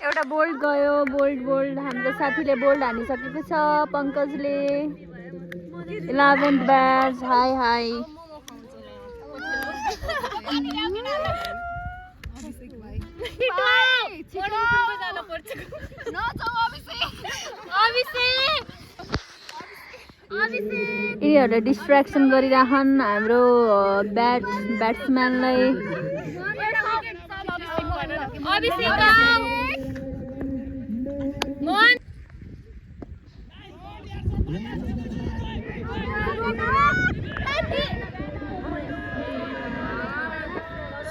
एउटा बोल्ड गयो बोल्ड हाम्रो साथीले बोल्ड हानिसकेको छ पंकजले 11th ब्याच हाई यिनीहरूले डिस्ट्र्याक्सन गरिराखन् हाम्रो ब्याट्सम्यानलाई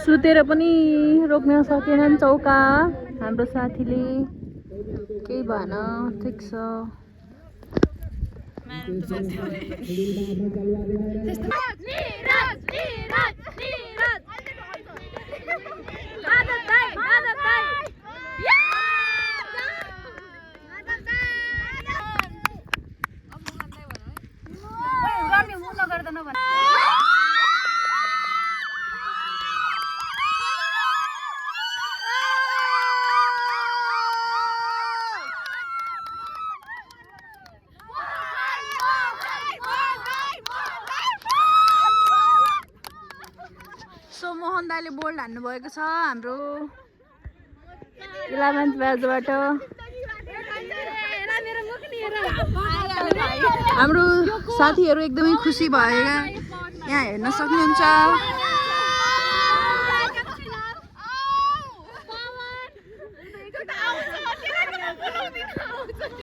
सुतेर पनि रोक्न सकेनन् चौका हाम्रो साथीले केही भएन ठिक छ सो मोहन दाइले बोल्ड हान्नु भएको छ हाम्रो 11th ब्याचबाट हाम्रो साथीहरू एकदमै खुसी भएर यहाँ हेर्न सक्नुहुन्छ।